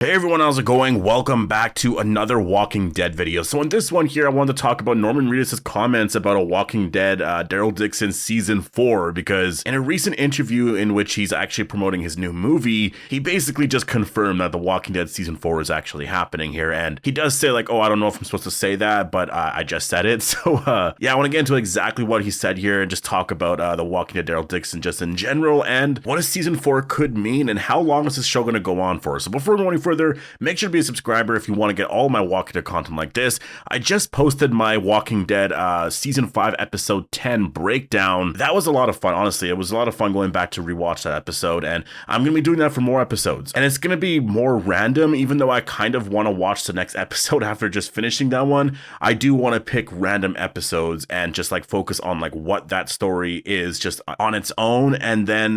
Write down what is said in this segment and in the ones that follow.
Hey everyone, how's it going? Welcome back to another Walking Dead video. So in this one here, I wanted to talk about Norman Reedus' comments about a Walking Dead Daryl Dixon season 4, because in a recent interview in which he's actually promoting his new movie, he basically just confirmed that the Walking Dead season 4 is actually happening here. And he does say like, oh, I don't know if I'm supposed to say that, but I just said it. So yeah, I want to get into exactly what he said here and just talk about the Walking Dead Daryl Dixon just in general and what a season 4 could mean and how long is this show going to go on for. So before going any further, make sure to be a subscriber if you want to get all my Walking Dead content like this. I just posted my Walking Dead season 5 episode 10 breakdown. That was a lot of fun, honestly. It was a lot of fun going back to rewatch that episode, and I'm going to be doing that for more episodes. And it's going to be more random, even though I kind of want to watch the next episode after just finishing that one. I do want to pick random episodes and just like focus on like what that story is just on its own. And then,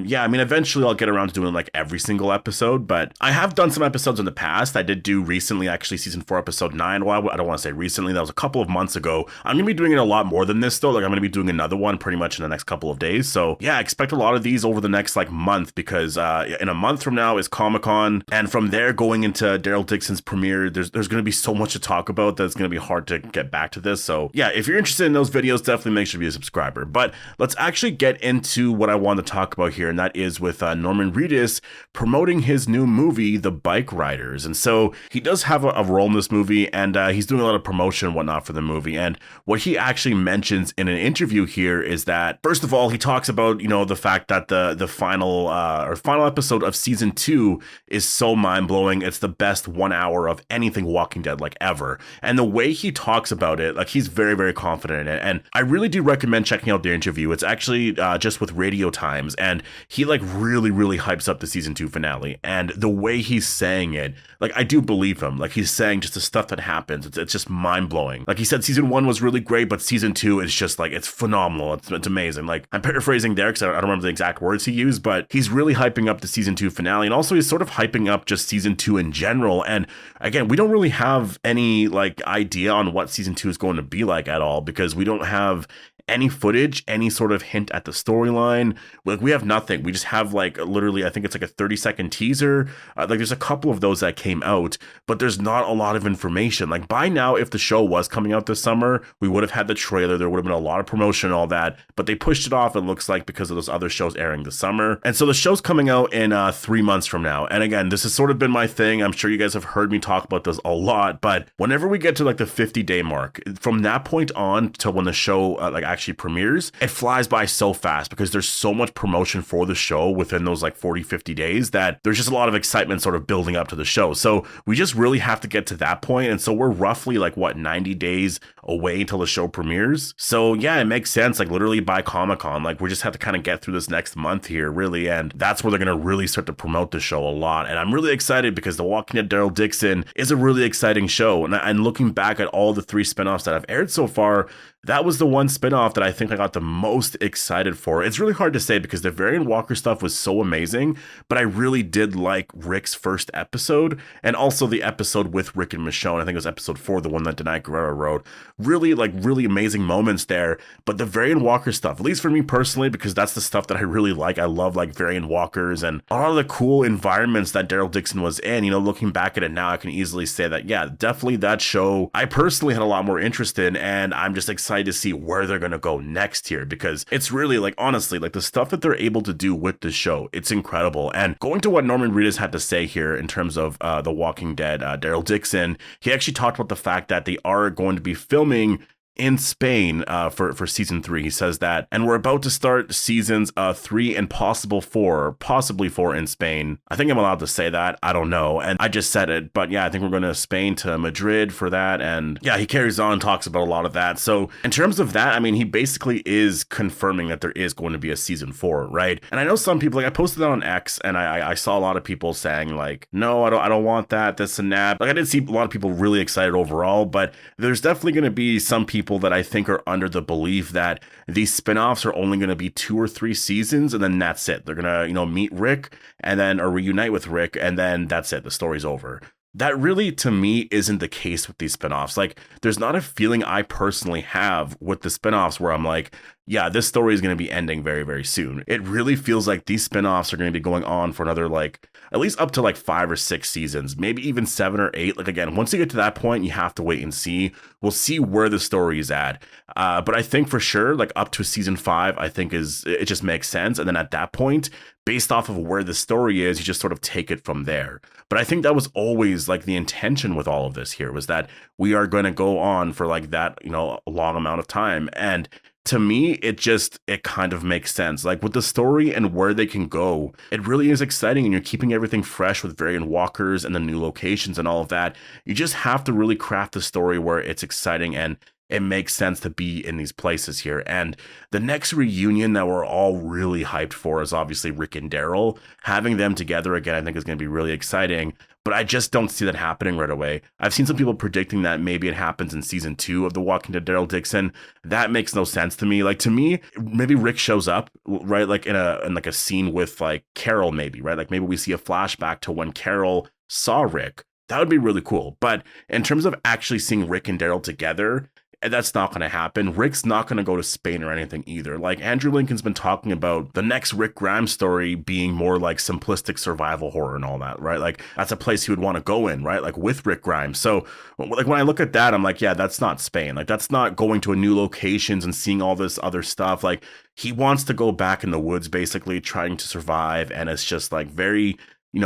yeah, I mean, eventually I'll get around to doing like every single episode, but I have done some episodes in the past. I did do recently, actually, season 4, episode 9. Well, I don't want to say recently. That was a couple of months ago. I'm going to be doing it a lot more than this, though. Like, I'm going to be doing another one pretty much in the next couple of days. So, yeah, expect a lot of these over the next, like, month, because in a month from now is Comic-Con. And from there, going into Daryl Dixon's premiere, there's going to be so much to talk about that it's going to be hard to get back to this. So, yeah, if you're interested in those videos, definitely make sure to be a subscriber. But let's actually get into what I want to talk about here, and that is with Norman Reedus promoting his new movie, The Bike Riders. And so he does have a role in this movie, and he's doing a lot of promotion and whatnot for the movie. And what he actually mentions in an interview here is that, first of all, he talks about, you know, the fact that the final episode of season 2 is so mind-blowing. It's the best 1 hour of anything Walking Dead like ever. And the way he talks about it, like, he's very, very confident in it. And I really do recommend checking out the interview. It's actually just with Radio Times, and he like really, really hypes up the season 2 finale. And the way he's saying it, like, I do believe him. Like, he's saying just the stuff that happens. It's just mind-blowing. Like he said, season 1 was really great, but season 2 is just like, it's phenomenal. It's amazing. Like, I'm paraphrasing there because I don't remember the exact words he used, but he's really hyping up the season 2 finale. And also he's sort of hyping up just season 2 in general. And again, we don't really have any like idea on what season 2 is going to be like at all, because we don't have any footage, any sort of hint at the storyline. Like, we have nothing. We just have like literally, I think it's like a 30-second teaser. Like, there's a couple of those that came out, but there's not a lot of information. Like, by now, if the show was coming out this summer, we would have had the trailer. There would have been a lot of promotion and all that, but they pushed it off, it looks like, because of those other shows airing this summer. And so the show's coming out in 3 months from now. And again, this has sort of been my thing. I'm sure you guys have heard me talk about this a lot, but whenever we get to like the 50-day mark, from that point on to when the show like actually premieres, it flies by so fast because there's so much promotion for the show within those like 40-50 days that there's just a lot of excitement sort of building up to the show. So we just really have to get to that point. And so we're roughly like, what, 90 days away until the show premieres. So yeah, it makes sense. Like, literally by Comic-Con, like, we just have to kind of get through this next month here, really. And that's where they're going to really start to promote the show a lot. And I'm really excited because The Walking Dead Daryl Dixon is a really exciting show. And looking back at all the 3 spinoffs that have aired so far, that was the one spinoff that I think I got the most excited for. It's really hard to say because the Varian Walker stuff was so amazing, but I really did like Rick's first episode, and also the episode with Rick and Michonne. I think it was episode 4, the one that Denai Guerrero wrote. Really, like, really amazing moments there. But the Varian Walker stuff, at least for me personally, because that's the stuff that I really like. I love like Varian Walkers and a lot of the cool environments that Daryl Dixon was in. You know, looking back at it now, I can easily say that, yeah, definitely that show I personally had a lot more interest in, and I'm just excited to see where they're going to go next here, because it's really, like, honestly, like, the stuff that they're able to do with the show, it's incredible. And going to what Norman Reedus had to say here in terms of The Walking Dead, Daryl Dixon, he actually talked about the fact that they are going to be filming in Spain for season 3. He says that, and we're about to start seasons 3 and possibly 4 in Spain. I think I'm allowed to say that. I don't know. And I just said it, but yeah, I think we're going to Spain to Madrid for that. And yeah, he carries on, talks about a lot of that. So in terms of that, I mean, he basically is confirming that there is going to be a season 4, right? And I know some people, like, I posted that on X, and I saw a lot of people saying like, no, I don't want that, this and that. Like, I did see a lot of people really excited overall, but there's definitely going to be some people that I think are under the belief that these spinoffs are only going to be 2 or 3 seasons, and then that's it. They're going to, you know, meet Rick and then, or reunite with Rick, and then that's it. The story's over. That really, to me, isn't the case with these spinoffs. Like, there's not a feeling I personally have with the spinoffs where I'm like, yeah, this story is going to be ending very, very soon. It really feels like these spinoffs are going to be going on for another, like, at least up to like 5 or 6 seasons, maybe even 7 or 8. Like, again, once you get to that point, you have to wait and see. We'll see where the story is at. But I think for sure, like up to season 5, I think it just makes sense. And then at that point, based off of where the story is, you just sort of take it from there. But I think that was always like the intention with all of this here, was that we are going to go on for like that, a long amount of time. And to me, it kind of makes sense. Like with the story and where they can go, it really is exciting, and you're keeping everything fresh with variant walkers and the new locations and all of that. You just have to really craft the story where it's exciting and it makes sense to be in these places here. And the next reunion that we're all really hyped for is obviously Rick and Daryl. Having them together again, I think is going to be really exciting. But I just don't see that happening right away. I've seen some people predicting that maybe it happens in season 2 of The Walking Dead Daryl Dixon. That makes no sense to me. Like, to me, maybe Rick shows up, right? Like in a scene with like Carol, maybe, right? Like maybe we see a flashback to when Carol saw Rick. That would be really cool. But in terms of actually seeing Rick and Daryl together, that's not going to happen. Rick's not going to go to Spain or anything either. Like, Andrew Lincoln's been talking about the next Rick Grimes story being more like simplistic survival horror and all that, right? Like, that's a place he would want to go in, right? Like with Rick Grimes. So like when I look at that, I'm like, yeah, that's not Spain. Like, that's not going to a new locations and seeing all this other stuff. Like, he wants to go back in the woods, basically trying to survive. And it's just like very,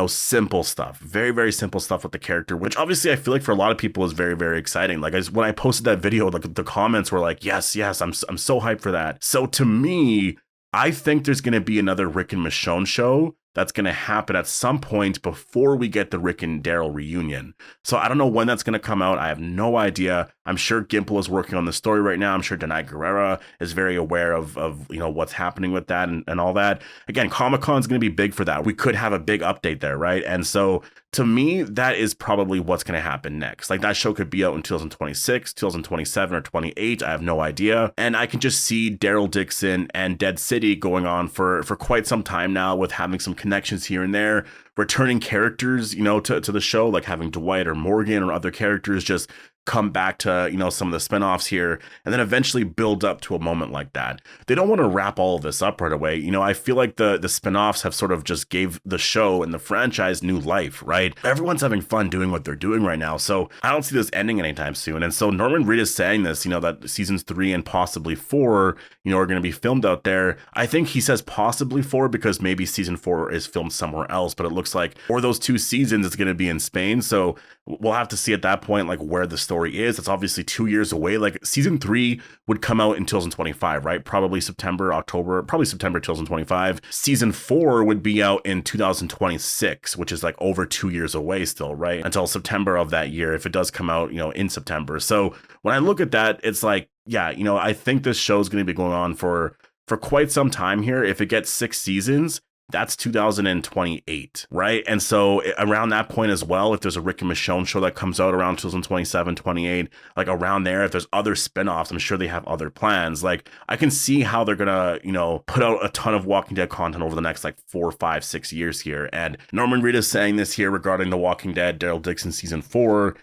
simple stuff, very, very simple stuff with the character, which obviously I feel like for a lot of people is very, very exciting. Like, when I posted that video, like the comments were like, yes, I'm so hyped for that. So to me, I think there's going to be another Rick and Michonne show that's going to happen at some point before we get the Rick and Daryl reunion. So I don't know when that's going to come out. I have no idea. I'm sure Gimple is working on the story right now. I'm sure Denai Guerrera is very aware of what's happening with that and all that. Again, Comic-Con is going to be big for that. We could have a big update there, right? And so to me, that is probably what's going to happen next. Like, that show could be out in 2026, 2027, or 28. I have no idea. And I can just see Daryl Dixon and Dead City going on for quite some time now, with having some connections here and there, returning characters, to the show, like having Dwight or Morgan or other characters just come back to, some of the spinoffs here, and then eventually build up to a moment like that. They don't want to wrap all of this up right away. I feel like the spinoffs have sort of just gave the show and the franchise new life, right? Everyone's having fun doing what they're doing right now. So I don't see this ending anytime soon. And so Norman Reedus saying this, that seasons 3 and possibly 4, are going to be filmed out there. I think he says possibly 4 because maybe season 4 is filmed somewhere else, but it looks like for those 2 seasons, it's going to be in Spain. So we'll have to see at that point, like, where the story is. It's obviously 2 years away. Like, season 3 would come out in 2025, right? Probably September 2025. Season 4 would be out in 2026, which is like over 2 years away still, right? Until September of that year, if it does come out, in September. So when I look at that, it's like, yeah, I think this show is going to be going on for quite some time here. If it gets 6 seasons, that's 2028, right? And so around that point as well, if there's a Rick and Michonne show that comes out around 2027, 28, like around there, if there's other spinoffs, I'm sure they have other plans. Like, I can see how they're gonna, put out a ton of Walking Dead content over the next like 4, 5, 6 years here. And Norman Reedus saying this here regarding The Walking Dead, Daryl Dixon season 4,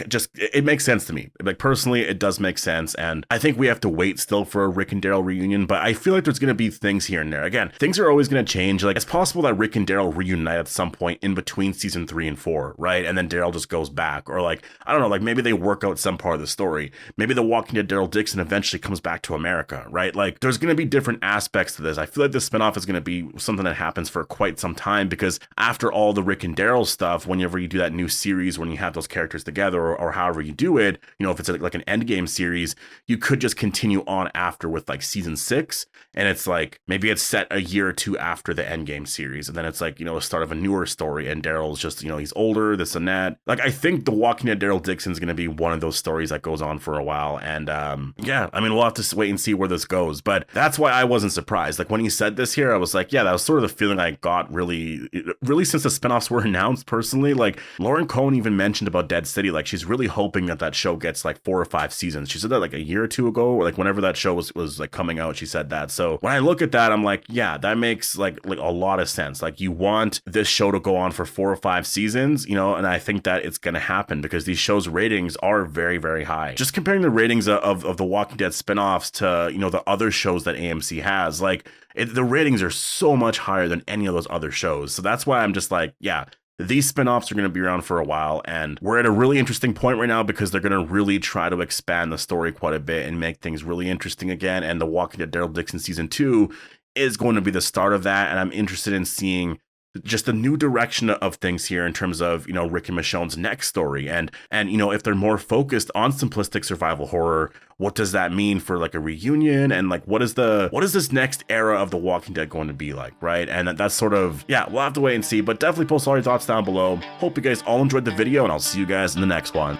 just, it makes sense to me. Like, personally, it does make sense. And I think we have to wait still for a Rick and Daryl reunion, but I feel like there's going to be things here and there. Again, things are always going to change. Like, it's possible that Rick and Daryl reunite at some point in between season 3 and 4, right? And then Daryl just goes back, or like, I don't know, like maybe they work out some part of the story. Maybe the Walking Dead Daryl Dixon eventually comes back to America, right? Like, there's going to be different aspects to this. I feel like this spinoff is going to be something that happens for quite some time, because after all the Rick and Daryl stuff, whenever you do that new series, when you have those characters together, or however you do it, if it's like an endgame series, you could just continue on after with like season 6, and it's like maybe it's set a year or 2 after the endgame series, and then it's like, the start of a newer story, and Daryl's just, he's older, this and that. Like, I think The Walking Dead Daryl Dixon is going to be one of those stories that goes on for a while. And yeah, I mean, we'll have to wait and see where this goes, but that's why I wasn't surprised. Like, when he said this here, I was like, yeah, that was sort of the feeling I got really since the spinoffs were announced. Personally, like, Lauren Cohen even mentioned about Dead City, like, she's she's really hoping that that show gets like 4 or 5 seasons. She said that like a year or two ago, or like whenever that show was like coming out, she said that. So when I look at that, I'm like, yeah, that makes like a lot of sense. Like you want this show to go on for 4 or 5 seasons, you know, and I think that it's going to happen because these shows' ratings are very, very high. Just comparing the ratings of the Walking Dead spinoffs to, you know, the other shows that AMC has, like the ratings are so much higher than any of those other shows. So that's why I'm just like, yeah, these spinoffs are going to be around for a while, and we're at a really interesting point right now because they're going to really try to expand the story quite a bit and make things really interesting again. And The Walking Dead Daryl Dixon season 2 is going to be the start of that, and I'm interested in seeing just a new direction of things here in terms of, you know, Rick and Michonne's next story, and you know, if they're more focused on simplistic survival horror, what does that mean for like a reunion, and like what is this next era of The Walking Dead going to be like, right? And that's sort of, yeah, we'll have to wait and see, but definitely post all your thoughts down below. Hope you guys all enjoyed the video, and I'll see you guys in the next one.